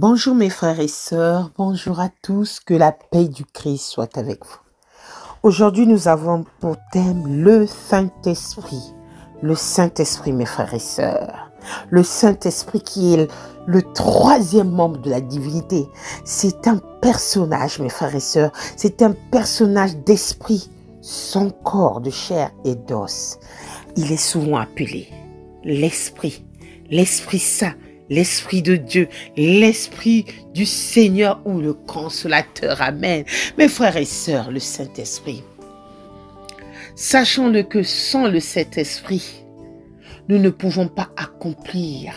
Bonjour mes frères et sœurs, bonjour à tous, que la paix du Christ soit avec vous. Aujourd'hui, nous avons pour thème le Saint-Esprit. Le Saint-Esprit, mes frères et sœurs. Le Saint-Esprit qui est le troisième membre de la divinité. C'est un personnage, mes frères et sœurs. C'est un personnage d'esprit, sans corps de chair et d'os. Il est souvent appelé l'Esprit, l'Esprit Saint, l'Esprit de Dieu, l'Esprit du Seigneur ou le Consolateur. Amen. Mes frères et sœurs, le Saint-Esprit. Sachons-le que sans le Saint-Esprit, nous ne pouvons pas accomplir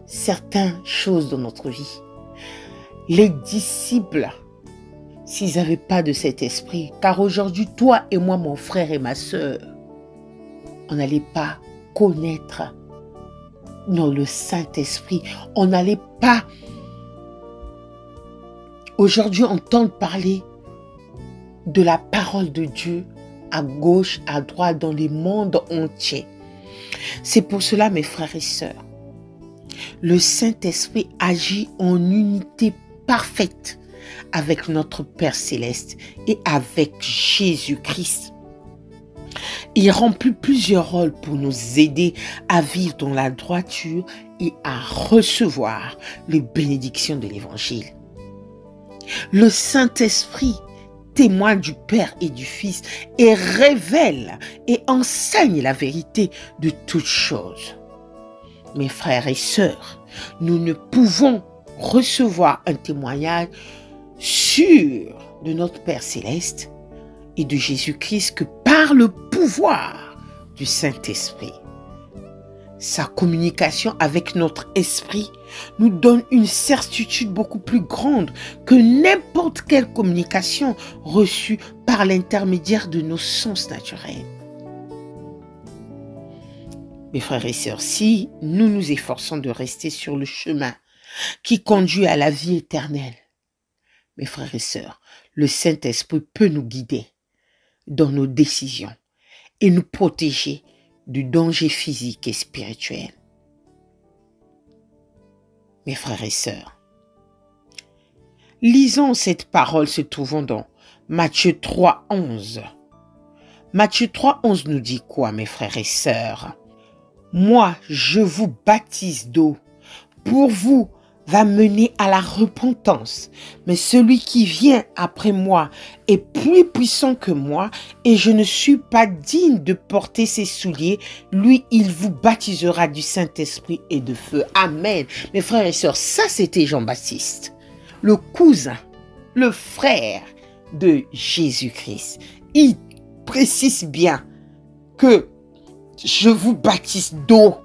certaines choses dans notre vie. Les disciples, s'ils n'avaient pas de cet esprit, car aujourd'hui, toi et moi, mon frère et ma sœur, on n'allait pas connaître le Saint-Esprit. On n'allait pas aujourd'hui entendre parler de la parole de Dieu à gauche, à droite, dans les mondes entiers. C'est pour cela, mes frères et sœurs, le Saint-Esprit agit en unité parfaite avec notre Père Céleste et avec Jésus-Christ. Il remplit plusieurs rôles pour nous aider à vivre dans la droiture et à recevoir les bénédictions de l'Évangile. Le Saint-Esprit témoigne du Père et du Fils et révèle et enseigne la vérité de toutes choses. Mes frères et sœurs, nous ne pouvons recevoir un témoignage sûr de notre Père Céleste et de Jésus-Christ que par le pouvoir du Saint-Esprit. Sa communication avec notre esprit nous donne une certitude beaucoup plus grande que n'importe quelle communication reçue par l'intermédiaire de nos sens naturels. Mes frères et sœurs, si nous nous efforçons de rester sur le chemin qui conduit à la vie éternelle, mes frères et sœurs, le Saint-Esprit peut nous guider dans nos décisions et nous protéger du danger physique et spirituel. Mes frères et sœurs, lisons cette parole se trouvant dans Matthieu 3,11. Matthieu 3,11 nous dit quoi, mes frères et sœurs? Moi, je vous baptise d'eau pour vous va mener à la repentance. Mais celui qui vient après moi est plus puissant que moi et je ne suis pas digne de porter ses souliers. Lui, il vous baptisera du Saint-Esprit et de feu. Amen. Mes frères et sœurs, ça c'était Jean-Baptiste, le cousin, le frère de Jésus-Christ. Il précise bien que je vous baptise d'eau.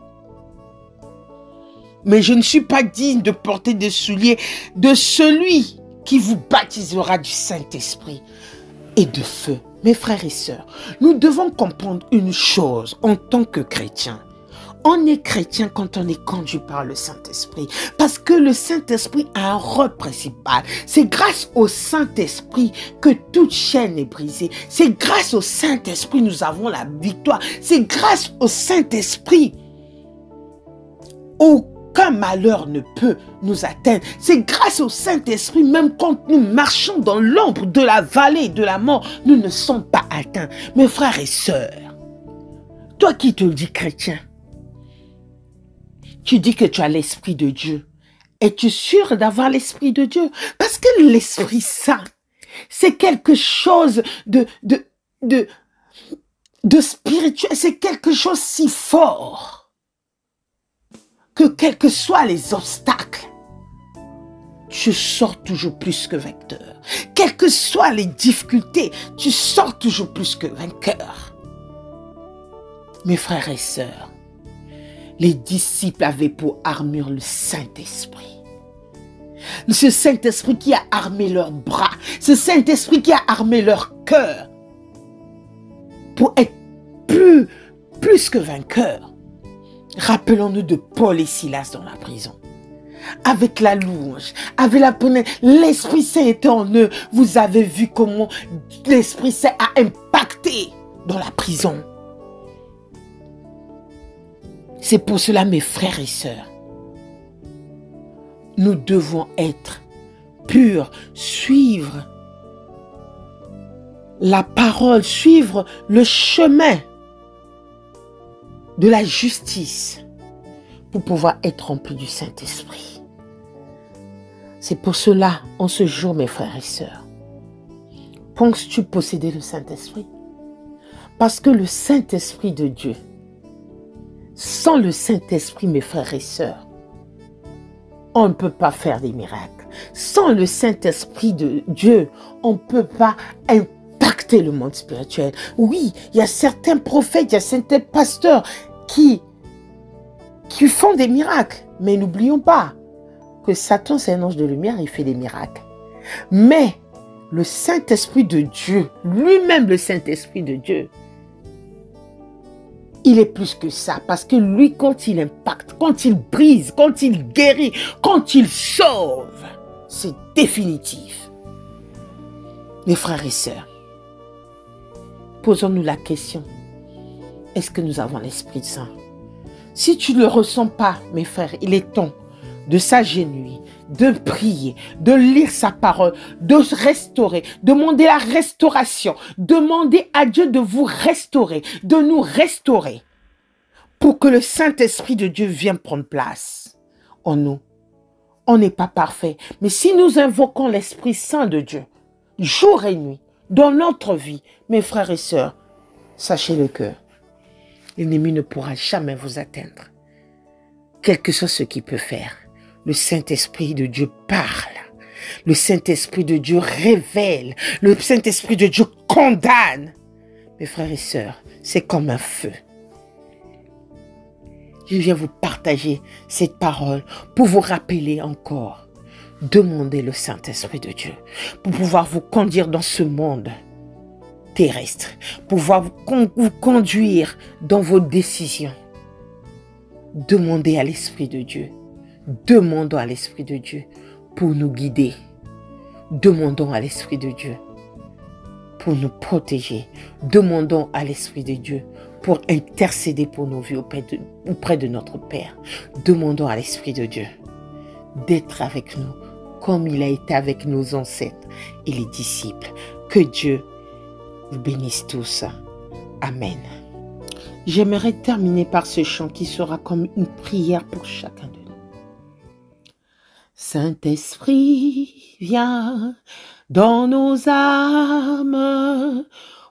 Mais je ne suis pas digne de porter des souliers de celui qui vous baptisera du Saint-Esprit et de feu. Mes frères et sœurs, nous devons comprendre une chose en tant que chrétiens. On est chrétien quand on est conduit par le Saint-Esprit. Parce que le Saint-Esprit a un rôle principal. C'est grâce au Saint-Esprit que toute chaîne est brisée. C'est grâce au Saint-Esprit que nous avons la victoire. C'est grâce au Saint-Esprit aucun malheur ne peut nous atteindre. C'est grâce au Saint-Esprit, même quand nous marchons dans l'ombre de la vallée de la mort, nous ne sommes pas atteints. Mes frères et sœurs, toi qui te dis chrétien, tu dis que tu as l'Esprit de Dieu. Es-tu sûr d'avoir l'Esprit de Dieu? Parce que l'Esprit Saint, c'est quelque chose de spirituel, c'est quelque chose si fort que quels que soient les obstacles, tu sors toujours plus que vainqueur. Quelles que soient les difficultés, tu sors toujours plus que vainqueur. Mes frères et sœurs, les disciples avaient pour armure le Saint-Esprit. Ce Saint-Esprit qui a armé leurs bras, ce Saint-Esprit qui a armé leur cœur pour être plus que vainqueur. Rappelons-nous de Paul et Silas dans la prison. Avec la louange, avec la prière, l'Esprit Saint était en eux. Vous avez vu comment l'Esprit Saint a impacté dans la prison. C'est pour cela, mes frères et sœurs, nous devons être purs, suivre la parole, suivre le chemin de la justice pour pouvoir être remplis du Saint-Esprit. C'est pour cela, en ce jour, mes frères et sœurs, penses-tu posséder le Saint-Esprit? Parce que le Saint-Esprit de Dieu, sans le Saint-Esprit, mes frères et sœurs, on ne peut pas faire des miracles. Sans le Saint-Esprit de Dieu, on ne peut pas impacter le monde spirituel. Oui, il y a certains prophètes, il y a certains pasteurs qui font des miracles. Mais n'oublions pas que Satan, c'est un ange de lumière, il fait des miracles. Mais le Saint-Esprit de Dieu, lui-même le Saint-Esprit de Dieu, il est plus que ça, parce que lui, quand il impacte, quand il brise, quand il guérit, quand il sauve, c'est définitif. Mes frères et sœurs, posons-nous la question, est-ce que nous avons l'Esprit Saint? Si tu ne le ressens pas, mes frères, il est temps de s'agenouiller, de prier, de lire sa parole, de se restaurer, demander la restauration, demander à Dieu de vous restaurer, de nous restaurer, pour que le Saint-Esprit de Dieu vienne prendre place en nous. On n'est pas parfait, mais si nous invoquons l'Esprit Saint de Dieu, jour et nuit, dans notre vie, mes frères et sœurs, sachez-le que l'ennemi ne pourra jamais vous atteindre. Quel que soit ce qu'il peut faire, le Saint-Esprit de Dieu parle. Le Saint-Esprit de Dieu révèle. Le Saint-Esprit de Dieu condamne. Mes frères et sœurs, c'est comme un feu. Je viens vous partager cette parole pour vous rappeler encore. Demandez le Saint-Esprit de Dieu pour pouvoir vous conduire dans ce monde terrestre, pour pouvoir vous conduire dans vos décisions. Demandez à l'Esprit de Dieu. Demandons à l'Esprit de Dieu pour nous guider. Demandons à l'Esprit de Dieu pour nous protéger. Demandons à l'Esprit de Dieu pour intercéder pour nos vies auprès de notre Père. Demandons à l'Esprit de Dieu d'être avec nous comme il a été avec nos ancêtres et les disciples. Que Dieu vous bénisse tous. Amen. J'aimerais terminer par ce chant qui sera comme une prière pour chacun de nous. Saint-Esprit, viens dans nos âmes,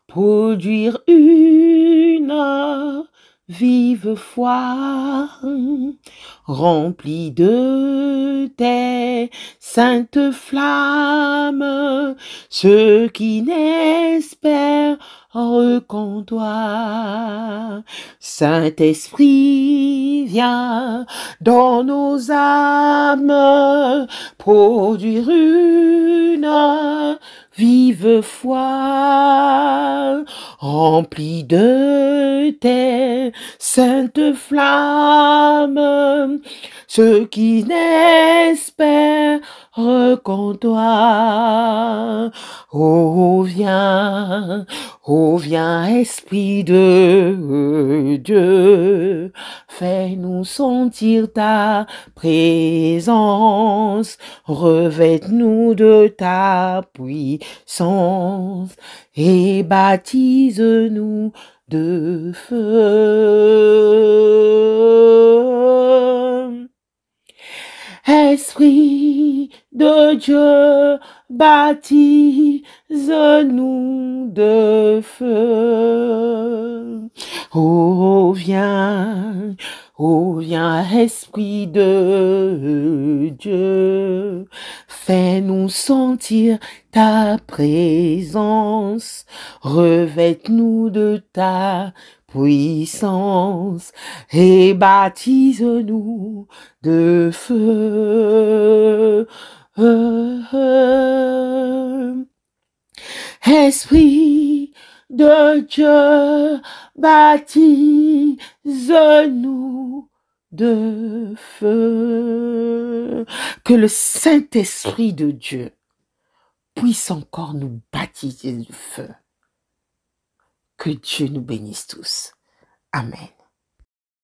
produire une vive foi, remplie de tes saintes flammes, ceux qui n'espèrent qu'en toi. Saint-Esprit, viens dans nos âmes, produire une vive foi, remplie de tes saintes flammes, ceux qui n'espèrent qu'en toi. Oh viens, Esprit de Dieu, fais-nous sentir ta présence, revête-nous de ta puissance et baptise-nous de feu. Esprit de Dieu, baptise-nous de feu. Oh viens, Esprit de Dieu, fais-nous sentir ta présence, revête-nous de ta puissance et baptise-nous de feu. Esprit de Dieu, baptise-nous de feu. Que le Saint-Esprit de Dieu puisse encore nous baptiser de feu. Que Dieu nous bénisse tous. Amen.